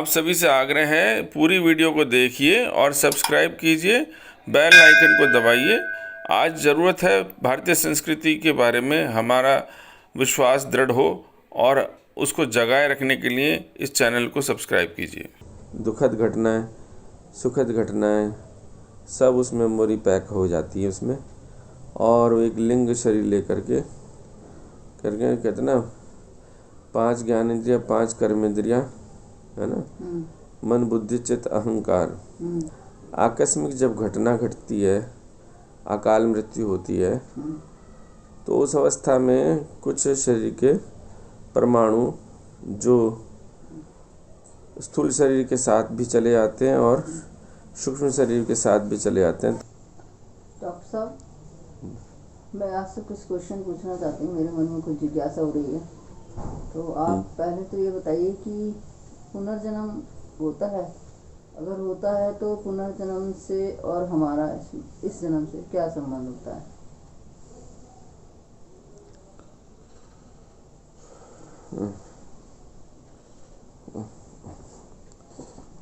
आप सभी से आग्रह है, पूरी वीडियो को देखिए और सब्सक्राइब कीजिए, बेल आइकन को दबाइए। आज ज़रूरत है भारतीय संस्कृति के बारे में हमारा विश्वास दृढ़ हो और उसको जगाए रखने के लिए इस चैनल को सब्सक्राइब कीजिए। दुखद घटनाएं, सुखद घटनाएं सब उस मेमोरी पैक हो जाती है उसमें। और वो एक लिंग शरीर लेकर के कहते ना, 5 ज्ञानेंद्रिया, 5 कर्मेंद्रिया, है ना, मन बुद्धि चित्त अहंकार। आकस्मिक जब घटना घटती है, अकाल मृत्यु होती है, तो उस अवस्था में कुछ शरीर के परमाणु जो स्थूल शरीर के साथ भी चले जाते हैं और सूक्ष्म शरीर के साथ भी चले जाते हैं। डॉक्टर साहब, मैं आपसे कुछ क्वेश्चन पूछना चाहती हूँ, मेरे मन में कुछ जिज्ञासा हो रही है। तो आप पहले तो ये बताइए कि पुनर्जन्म होता है? अगर होता है तो पुनर्जन्म से और हमारा इस जन्म से क्या संबंध होता है?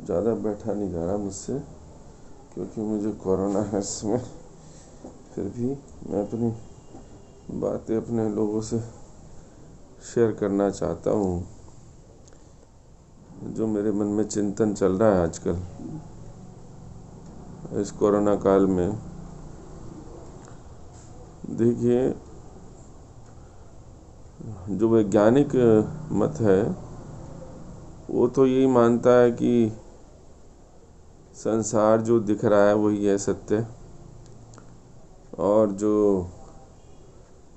ज़्यादा बैठा नहीं जा रहा मुझसे, क्योंकि मुझे कोरोना है इस समय। फिर भी मैं अपनी बातें अपने लोगों से शेयर करना चाहता हूँ, जो मेरे मन में चिंतन चल रहा है आजकल इस कोरोना काल में। देखिए, जो वैज्ञानिक मत है वो तो यही मानता है कि संसार जो दिख रहा है वही है सत्य, और जो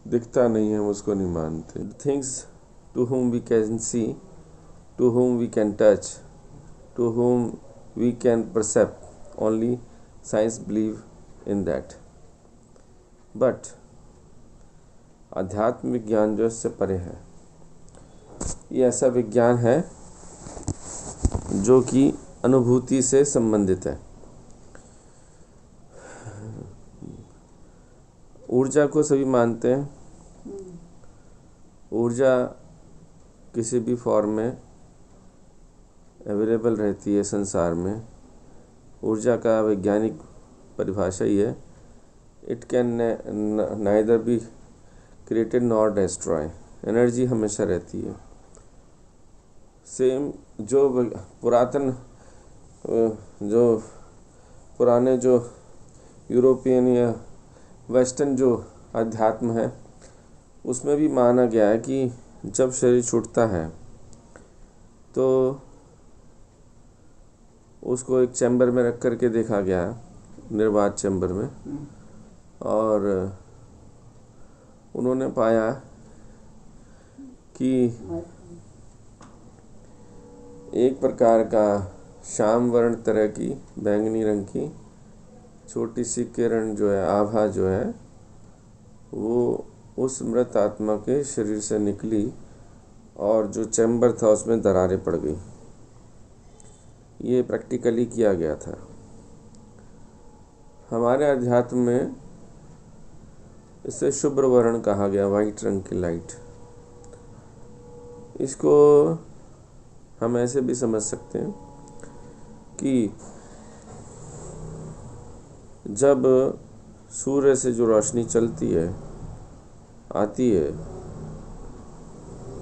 दिखता नहीं है उसको नहीं मानते। Things to whom we can see, to whom we can touch, to whom we can perceive, only science believe in that. But अध्यात्म विज्ञान जो इससे परे है, ये ऐसा विज्ञान है जो कि अनुभूति से संबंधित है। ऊर्जा को सभी मानते हैं। ऊर्जा किसी भी फॉर्म में अवेलेबल रहती है संसार में। ऊर्जा का वैज्ञानिक परिभाषा ही है, it can neither be created nor destroy. Energy हमेशा रहती है। सेम जो पुराने जो यूरोपियन या वेस्टर्न जो अध्यात्म है, उसमें भी माना गया है कि जब शरीर छूटता है तो उसको एक चैम्बर में रख करके देखा गया, निर्वात चैम्बर में, और उन्होंने पाया कि एक प्रकार का श्याम वर्ण तरह की, बैंगनी रंग की छोटी सी किरण जो है, आभा जो है, वो उस मृत आत्मा के शरीर से निकली और जो चैम्बर था उसमें दरारें पड़ गई। ये प्रैक्टिकली किया गया था। हमारे अध्यात्म में इसे शुभ्र वर्ण कहा गया, वाइट रंग की लाइट। इसको हम ऐसे भी समझ सकते हैं कि जब सूर्य से जो रोशनी चलती है, आती है,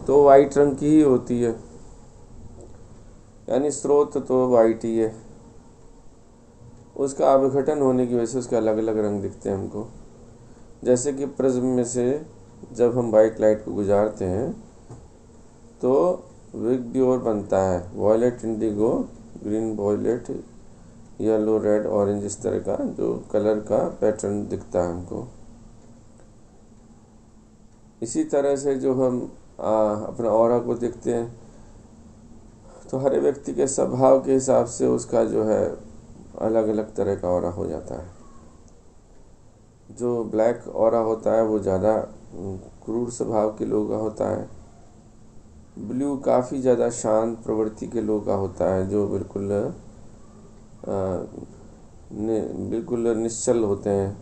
तो वाइट रंग की ही होती है, यानी स्रोत तो वाइट ही है। उसका अभिघटन होने की वजह से उसके अलग अलग रंग दिखते हैं हमको। जैसे कि प्रिज्म में से जब हम वाइट लाइट को गुजारते हैं तो विग्योर बनता है, violet, indigo, green, violet, yellow, red, orange, इस तरह का जो कलर का पैटर्न दिखता है हमको। इसी तरह से जो हम अपना ऑरा को देखते हैं, तो हर व्यक्ति के स्वभाव के हिसाब से उसका जो है अलग अलग तरह का ऑरा हो जाता है। जो ब्लैक ऑरा होता है वो ज़्यादा क्रूर स्वभाव के लोगों का होता है। ब्लू काफ़ी ज़्यादा शांत प्रवृत्ति के लोगों का होता है, जो बिल्कुल निश्चल होते हैं,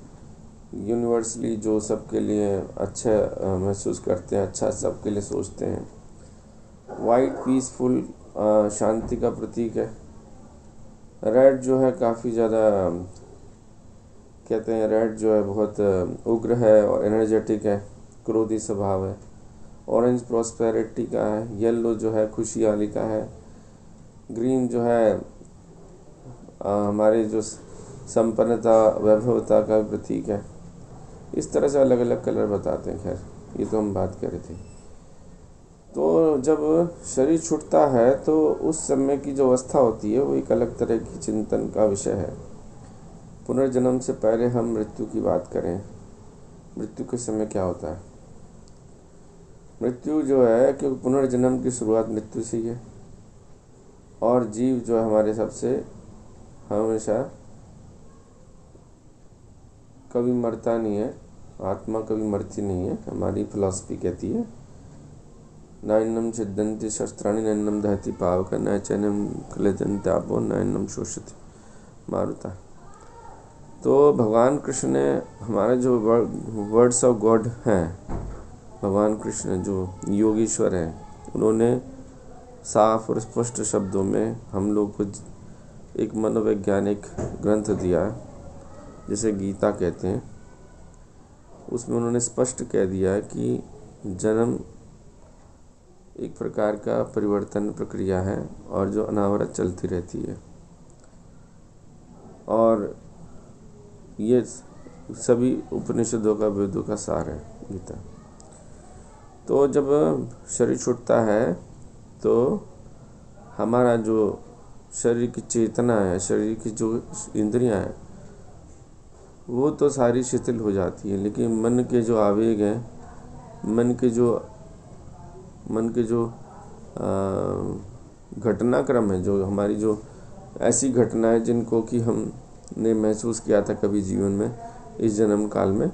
यूनिवर्सली जो सबके लिए अच्छा महसूस करते हैं, अच्छा सबके लिए सोचते हैं। वाइट पीसफुल शांति का प्रतीक है। रेड जो है काफ़ी ज़्यादा, कहते हैं रेड जो है बहुत उग्र है और एनर्जेटिक है, क्रोधी स्वभाव है। ऑरेंज प्रॉस्पेरिटी का है। येलो जो है खुशहाली का है। ग्रीन जो है हमारे जो संपन्नता वैभवता का प्रतीक है। इस तरह से अलग अलग कलर बताते हैं। खैर ये तो हम बात कर रहे थे। तो जब शरीर छूटता है तो उस समय की जो अवस्था होती है वो एक अलग तरह की चिंतन का विषय है। पुनर्जन्म से पहले हम मृत्यु की बात करें। मृत्यु के समय क्या होता है? मृत्यु जो है, क्योंकि पुनर्जन्म की शुरुआत मृत्यु से ही है और जीव जो है हमारे सबसे हमेशा कभी मरता नहीं है। आत्मा कभी मरती नहीं है, हमारी फिलॉसफी कहती है। नैनम छिद्यन्ति शस्त्राणि नैनम दहति पावक न चैनम क्लेदन्ति आपो नैनम शोषति मारुता। तो भगवान कृष्ण ने हमारे जो वर्ड्स ऑफ गॉड हैं, भगवान कृष्ण जो योगीश्वर हैं, उन्होंने साफ और स्पष्ट शब्दों में हम लोग को एक मनोवैज्ञानिक ग्रंथ दिया जिसे गीता कहते हैं। उसमें उन्होंने स्पष्ट कह दिया कि जन्म एक प्रकार का परिवर्तन प्रक्रिया है और जो अनावरत चलती रहती है, और ये सभी उपनिषदों का वेदों का सार है गीता। तो जब शरीर छूटता है तो हमारा जो शरीर की चेतना है, शरीर की जो इंद्रियां हैं, वो तो सारी शिथिल हो जाती है, लेकिन मन के जो आवेग हैं, मन के जो घटनाक्रम है, जो हमारी जो ऐसी घटनाएं जिनको कि हमने महसूस किया था कभी जीवन में, इस जन्म काल में,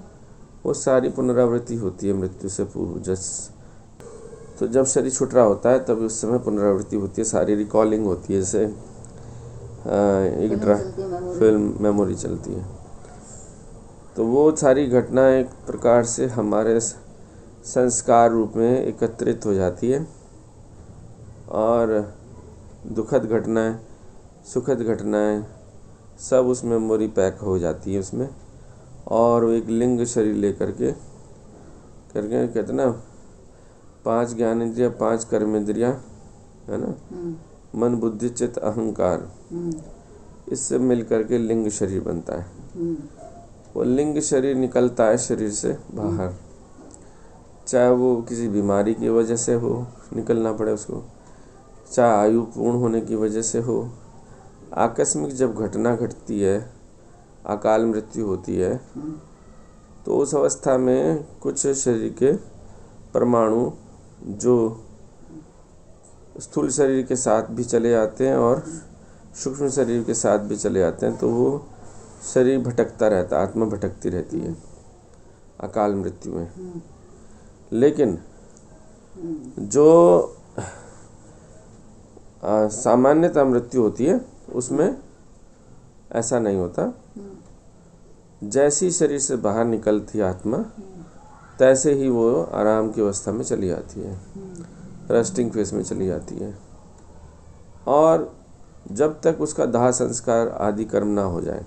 वो सारी पुनरावृत्ति होती है मृत्यु से पूर्व। तो जब शरीर छूट रहा होता है तब उस समय पुनरावृत्ति होती है, सारी रिकॉलिंग होती है, जैसे एक फिल्म मेमोरी चलती है। तो वो सारी घटनाएं एक प्रकार से हमारे संस्कार रूप में एकत्रित हो जाती है और दुखद घटनाएं, सुखद घटनाएं सब उस मेमोरी पैक हो जाती है उसमें, और वो एक लिंग शरीर लेकर के कहते ना, 5 ज्ञानेंद्रिया, 5 कर्मेंद्रिया, है ना, मन बुद्धि चित्त अहंकार, इससे मिलकर के लिंग शरीर बनता है। वो लिंग शरीर निकलता है शरीर से बाहर, चाहे वो किसी बीमारी की वजह से हो, निकलना पड़े उसको, चाहे आयु पूर्ण होने की वजह से हो। आकस्मिक जब घटना घटती है, अकाल मृत्यु होती है, तो उस अवस्था में कुछ शरीर के परमाणु जो स्थूल शरीर के साथ भी चले जाते हैं और सूक्ष्म शरीर के साथ भी चले जाते हैं, तो वो शरीर भटकता रहता, आत्मा भटकती रहती है अकाल मृत्यु में। लेकिन जो सामान्यतः मृत्यु होती है उसमें ऐसा नहीं होता। जैसी शरीर से बाहर निकलती है आत्मा, तैसे ही वो आराम की अवस्था में चली जाती है, रेस्टिंग फेस में चली जाती है, और जब तक उसका दाह संस्कार आदि कर्म ना हो जाए।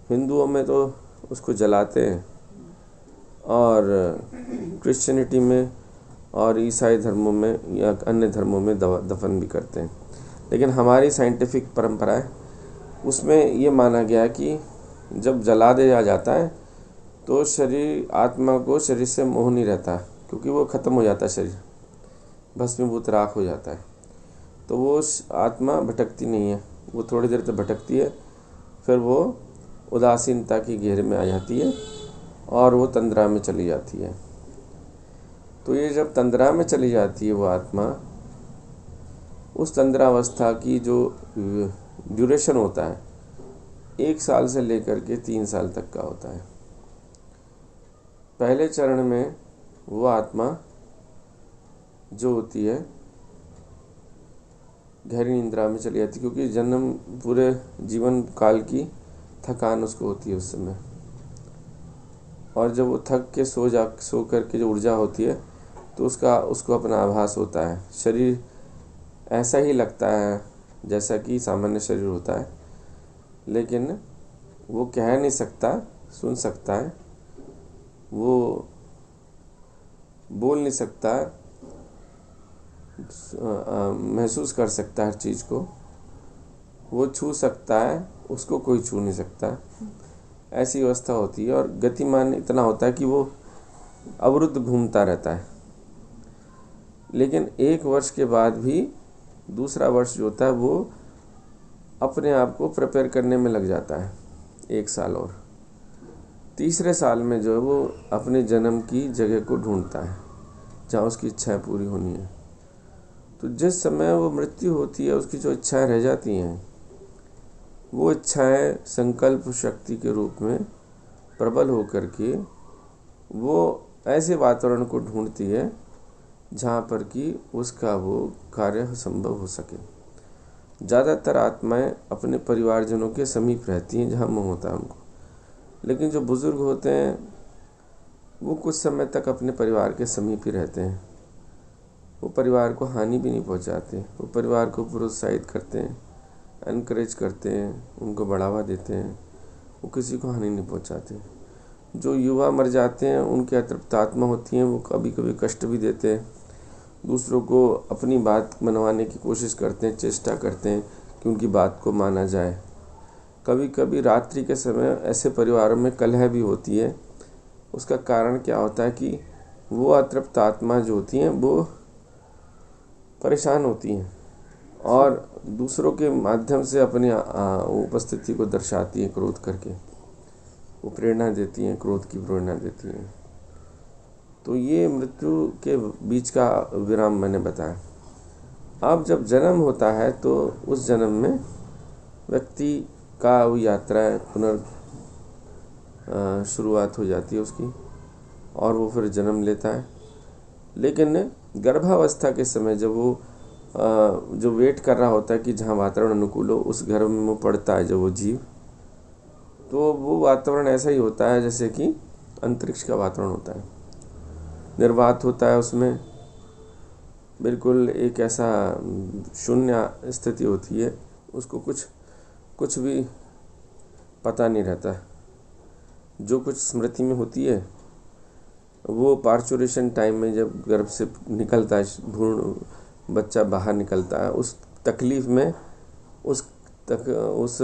हिंदुओं में तो उसको जलाते हैं, और क्रिश्चियनिटी में और ईसाई धर्मों में या अन्य धर्मों में दफन भी करते हैं। लेकिन हमारी साइंटिफिक परंपरा है, उसमें ये माना गया है कि जब जला दिया जाता है तो शरीर, आत्मा को शरीर से मोह नहीं रहता, क्योंकि वो ख़त्म हो जाता है, शरीर भस्मीभूत राख हो जाता है। तो वो आत्मा भटकती नहीं है, वो थोड़ी देर तक भटकती है, फिर वो उदासीनता की घेरे में आ जाती है और वो तंद्रा में चली जाती है। तो ये जब तंद्रा में चली जाती है वो आत्मा, उस तंद्रावस्था की जो ड्यूरेशन होता है 1 साल से लेकर के 3 साल तक का होता है। पहले चरण में वो आत्मा जो होती है गहरी निद्रा में चली जाती है, क्योंकि जन्म पूरे जीवन काल की थकान उसको होती है उस समय, और जब वो थक के सो करके जो ऊर्जा होती है तो उसको अपना आभास होता है। शरीर ऐसा ही लगता है जैसा कि सामान्य शरीर होता है, लेकिन वो कह नहीं सकता, सुन सकता है, वो बोल नहीं सकता, महसूस कर सकता है हर चीज़ को, वो छू सकता है, उसको कोई छू नहीं सकता, ऐसी अवस्था होती है। और गतिमान इतना होता है कि वो अवरुद्ध घूमता रहता है। लेकिन 1 वर्ष के बाद भी दूसरा वर्ष जो होता है वो अपने आप को प्रिपेयर करने में लग जाता है, 1 साल और। तीसरे साल में जो है वो अपने जन्म की जगह को ढूंढता है जहाँ उसकी इच्छाएं पूरी होनी है। तो जिस समय वो मृत्यु होती है, उसकी जो इच्छाएं रह जाती हैं, वो इच्छाएं संकल्प शक्ति के रूप में प्रबल होकर के वो ऐसे वातावरण को ढूंढती है जहाँ पर कि उसका वो कार्य संभव हो सके। ज़्यादातर आत्माएं अपने परिवारजनों के समीप रहती हैं जहाँ मोह होता है उनको। लेकिन जो बुज़ुर्ग होते हैं वो कुछ समय तक अपने परिवार के समीप ही रहते हैं। वो परिवार को हानि भी नहीं पहुँचाते, वो परिवार को प्रोत्साहित करते हैं, एनकरेज करते हैं, उनको बढ़ावा देते हैं, वो किसी को हानि नहीं पहुँचाते। जो युवा मर जाते हैं उनकी अतृप्त आत्मा होती हैं, वो कभी कभी कष्ट भी देते हैं, दूसरों को अपनी बात मनवाने की कोशिश करते हैं, चेष्टा करते हैं कि उनकी बात को माना जाए। कभी कभी रात्रि के समय ऐसे परिवारों में कलह भी होती है। उसका कारण क्या होता है कि वो अतृप्त आत्मा जो होती हैं वो परेशान होती हैं और दूसरों के माध्यम से अपनी उपस्थिति को दर्शाती हैं क्रोध करके। वो प्रेरणा देती हैं, क्रोध की प्रेरणा देती हैं। तो ये मृत्यु के बीच का विराम मैंने बताया। अब जब जन्म होता है तो उस जन्म में व्यक्ति का वो यात्रा शुरुआत हो जाती है उसकी, और वो फिर जन्म लेता है। लेकिन गर्भावस्था के समय जब वो जो वेट कर रहा होता है कि जहाँ वातावरण अनुकूल हो, उस घर में वो पड़ता है जब वो जीव, तो वो वातावरण ऐसा ही होता है जैसे कि अंतरिक्ष का वातावरण होता है। निर्वात होता है उसमें, बिल्कुल एक ऐसा शून्य स्थिति होती है, उसको कुछ भी पता नहीं रहता। जो कुछ स्मृति में होती है वो पार्चुरेशन टाइम में जब गर्भ से निकलता है, भ्रूण बच्चा बाहर निकलता है, उस तकलीफ़ में, उस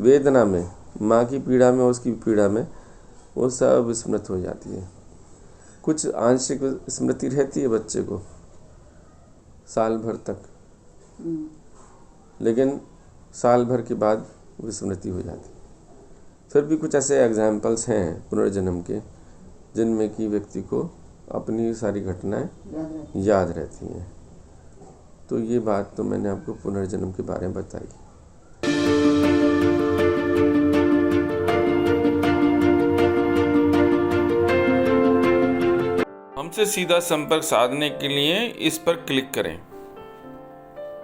वेदना में, माँ की पीड़ा में, उसकी पीड़ा में, वो सब स्मृत हो जाती है। कुछ आंशिक स्मृति रहती है बच्चे को साल भर तक, लेकिन साल भर के बाद विस्मृति हो जाती है। फिर भी कुछ ऐसे एग्जाम्पल्स हैं पुनर्जन्म के जिनमें कि व्यक्ति को अपनी सारी घटनाएं याद रहती हैं। तो ये बात तो मैंने आपको पुनर्जन्म के बारे में बताई। हमसे सीधा संपर्क साधने के लिए इस पर क्लिक करें।